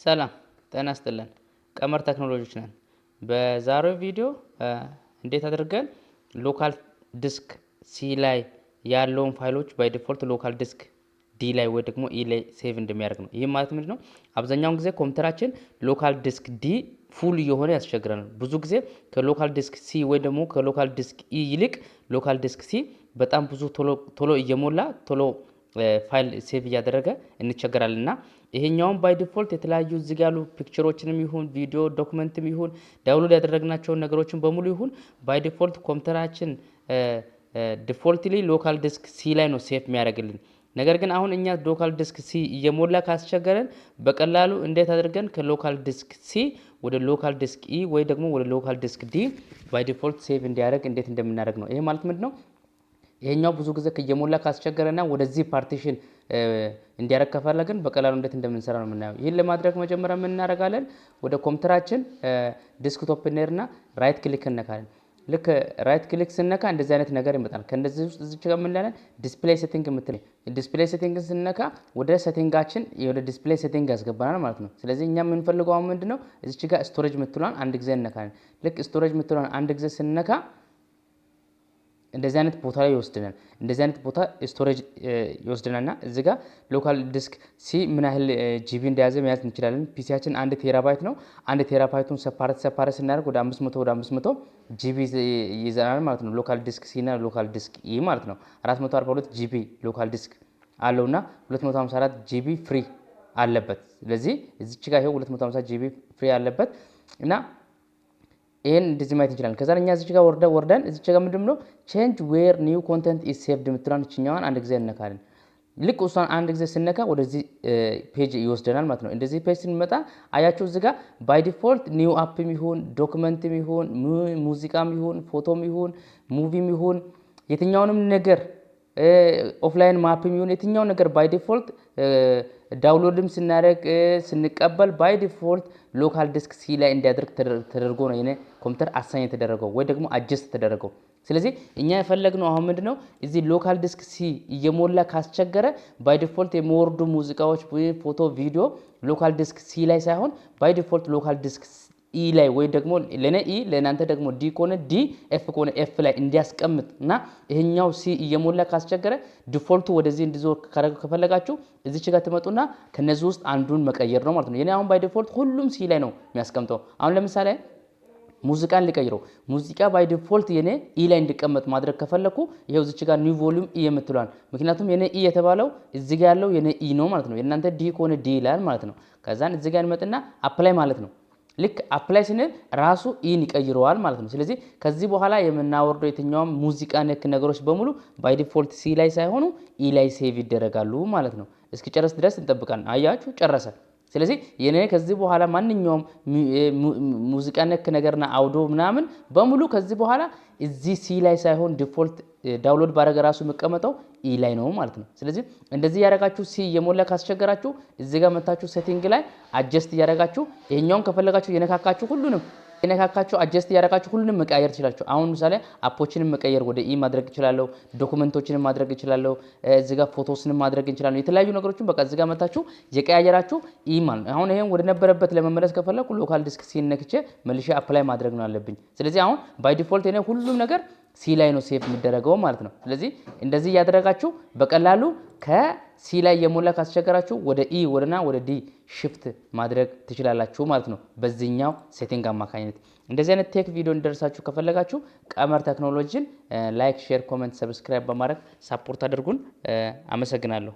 ሰላም ጤና ይስጥልን። ቀመር ቴክኖሎጂዎች ነን። በዛሬው ቪዲዮ እንዴት አድርገን ሎካል ዲስክ ሲ ላይ ያለውን ፋይሎች ባይ ዲፎልት ሎካል ዲስክ ዲ ላይ ወይ ደግሞ ኢ ላይ ሴቭ እንደሚያደርግ ነው። ይሄ ማለት ምንድነው? አብዛኛውን ጊዜ ኮምፒውተራችን ሎካል ዲስክ ዲ ፉል የሆነ ያስቸግረናል። ብዙ ጊዜ ከሎካል ዲስክ ሲ ወይ ደግሞ ከሎካል ዲስክ ኢ ይልቅ ሎካል ዲስክ ሲ በጣም ብዙ ቶሎ እየሞላ ቶሎ ፋይል ሴቭ እያደረገ እንቸገራለንና ይሄኛውን ባይ ዲፎልት የተለያዩ እዚህ ያሉ ፒክቸሮችንም ይሁን ቪዲዮ ዶክመንትም ይሁን ዳውንሎድ ያደረግናቸውን ነገሮችን በሙሉ ይሁን ባይ ዲፎልት ኮምፒውተራችን ዲፎልትሊ ሎካል ዲስክ ሲ ላይ ነው ሴቭ የሚያደርግልን። ነገር ግን አሁን እኛ ሎካል ዲስክ ሲ እየሞላ ካስቸገረን በቀላሉ እንዴት አድርገን ከሎካል ዲስክ ሲ ወደ ሎካል ዲስክ ኢ ወይ ደግሞ ወደ ሎካል ዲስክ ዲ ባይ ዲፎልት ሴቭ እንዲያደርግ እንዴት እንደምናደርግ ነው። ይሄ ማለት ምንድነው? ይሄኛው ብዙ ጊዜ ከየሞላ ካስቸገረና ወደዚህ ፓርቲሽን እንዲያደርግ ከፈለግን በቀላሉ እንዴት እንደምንሰራ ነው የምናየው። ይሄን ለማድረግ መጀመሪያ ምን እናደርጋለን? ወደ ኮምፒውተራችን ዲስክቶፕ እንሄድና ራይት ክሊክ እንነካለን። ልክ ራይት ክሊክ ስነካ እንደዚህ አይነት ነገር ይመጣል። ከእንደዚህ ውስጥ እዚች ጋር ምን እንላለን? ዲስፕሌይ ሴቲንግ የምትለው ዲስፕሌይ ሴቲንግ ስነካ ወደ ሴቲንጋችን ወደ ዲስፕሌይ ሴቲንግ ያስገባናል ማለት ነው። ስለዚህ እኛ የምንፈልገው አሁን ምንድነው? እዚች ጋር ስቶሬጅ የምትሏን አንድ ጊዜ እንነካለን። ልክ ስቶሬጅ የምትሏን አንድ ጊዜ ስነካ እንደዚህ አይነት ቦታ ላይ ይወስደናል። እንደዚህ አይነት ቦታ ስቶሬጅ ይወስደናልና እዚህ ጋር ሎካል ዲስክ ሲ ምን ያህል ጂቢ እንደያዘ መያዝ እንችላለን። ፒሲያችን 1 ቴራባይት ነው። 1 ቴራባይቱን ሰፓሬት ስናደርግ ወደ 500 ጂቢ ይዘናል ማለት ነው። ሎካል ዲስክ ሲ እና ሎካል ዲስክ ኢ ማለት ነው። 442 ጂቢ ሎካል ዲስክ አለውና 254 ጂቢ ፍሪ አለበት። ስለዚህ እዚች ጋር ይሄው 250 ጂቢ ፍሪ አለበት እና ይሄን እንደዚህ ማየት እንችላለን። ከዛ እኛ እዚች ጋር ወርደን እዚች ጋር ምንድነው ቼንጅ ዌር ኒው ኮንቴንት ኢዝ ሴቭድ የምትለውን እችኛዋን አንድ ጊዜ እንነካለን። ልክ እሷን አንድ ጊዜ ስነካ ወደዚህ ፔጅ ይወስደናል ማለት ነው። እንደዚህ ፔጅ ስንመጣ አያችሁ እዚህ ጋር ባይ ዲፎልት ኒው አፕም ይሁን ዶክመንትም ይሁን ሙዚቃም ይሁን ፎቶም ይሁን ሙቪም ይሁን የትኛውንም ነገር ኦፍላይን ማፕም ይሁን የትኛውን ነገር ባይ ዲፎልት ዳውንሎድም ስናደርግ ስንቀበል ባይ ዲፎልት ሎካል ዲስክ ሲ ላይ እንዲያደርግ ተደርጎ ነው የኔ ኮምፒውተር አሳኝ የተደረገው ወይ ደግሞ አጀስት ተደረገው። ስለዚህ እኛ የፈለግነው አሁን ምንድነው እዚህ ሎካል ዲስክ ሲ እየሞላ ካስቸገረ ባይ ዲፎልት የሚወርዱ ሙዚቃዎች፣ ፎቶ፣ ቪዲዮ ሎካል ዲስክ ሲ ላይ ሳይሆን ባይ ዲፎልት ሎካል ዲስክ ኢ ላይ ወይ ደግሞ ለኔ ኢ ለናንተ ደግሞ ዲ ኮነ ዲ ኤፍ ኮነ ኤፍ ላይ እንዲያስቀምጥ እና ይሄኛው ሲ እየሞላ ካስቸገረ ዲፎልቱ ወደዚህ እንዲዞር ከፈለጋችሁ እዚች ጋር ትመጡና ከነዚህ ውስጥ አንዱን መቀየር ነው ማለት ነው። የኔ አሁን ባይ ዲፎልት ሁሉም ሲ ላይ ነው የሚያስቀምጠው። አሁን ለምሳሌ ሙዚቃን ሊቀይረው ሙዚቃ ባይ ዲፎልት የኔ ኢ ላይ እንዲቀመጥ ማድረግ ከፈለኩ ይሄው እዚች ጋር ኒው ቮሊዩም ኢ የምትሏን ምክንያቱም የኔ ኢ የተባለው እዚህ ጋር ያለው የኔ ኢ ነው ማለት ነው። የናንተ ዲ ኮነ ዲ ይላል ማለት ነው። ከዛን እዚህ ጋር እንመጥና አፕላይ ማለት ነው። ልክ አፕላይ ስንል ራሱ ኢን ይቀይረዋል ማለት ነው። ስለዚህ ከዚህ በኋላ የምናወርደው የትኛውም ሙዚቃ ነክ ነገሮች በሙሉ ባይ ዲፎልት ሲ ላይ ሳይሆኑ ኢ ላይ ሴቭ ይደረጋሉ ማለት ነው። እስኪጨርስ ድረስ እንጠብቃለን። አያችሁ ጨረሰ። ስለዚህ የኔ ከዚህ በኋላ ማንኛውም ሙዚቃ ነክ ነገርና አውዶ ምናምን በሙሉ ከዚህ በኋላ እዚህ ሲ ላይ ሳይሆን ዲፎልት ዳውንሎድ ባረገ ራሱ መቀመጠው ኢ ላይ ነው ማለት ነው። ስለዚህ እንደዚህ ያረጋችሁ ሲ የሞላ ካስቸገራችሁ እዚህ ጋር መታችሁ ሴቲንግ ላይ አጀስት ያረጋችሁ ይሄኛውን ከፈለጋችሁ የነካካችሁ ሁሉንም የነካካችሁ አጀስት ያረጋችሁ ሁሉንም መቀየር ትችላላችሁ። አሁን ምሳሌ አፖችንም መቀየር ወደ ኢ ማድረግ ይችላልው፣ ዶክመንቶችንም ማድረግ ይችላልው፣ እዚህ ጋር ፎቶስንም ማድረግ እንችላለን። የተለያዩ ነገሮችን በቃ እዚህ ጋር መታችሁ የቀያየራችሁ ኢ ማለት ነው። አሁን ይሄን ወደ ነበረበት ለመመለስ ከፈለኩ ሎካል ዲስክ ሲ ነክቼ መልሼ አፕላይ ማድረግ ነው አለብኝ። ስለዚህ አሁን ባይ ዲፎልት እኔ ሁሉም ነገር ሲ ላይ ነው ሴቭ የሚደረገው ማለት ነው። ስለዚህ እንደዚህ ያደረጋችሁ በቀላሉ ከሲ ላይ የሞላ ካስቸገራችሁ ወደ ኢ ወደ ዲ ሽፍት ማድረግ ትችላላችሁ ማለት ነው በዚህኛው ሴቲንግ አማካኝነት። እንደዚህ አይነት ቴክ ቪዲዮ እንዲደርሳችሁ ከፈለጋችሁ ቀመር ቴክኖሎጂን ላይክ፣ ሼር፣ ኮሜንት፣ ሰብስክራይብ በማድረግ ሳፖርት አድርጉን። አመሰግናለሁ።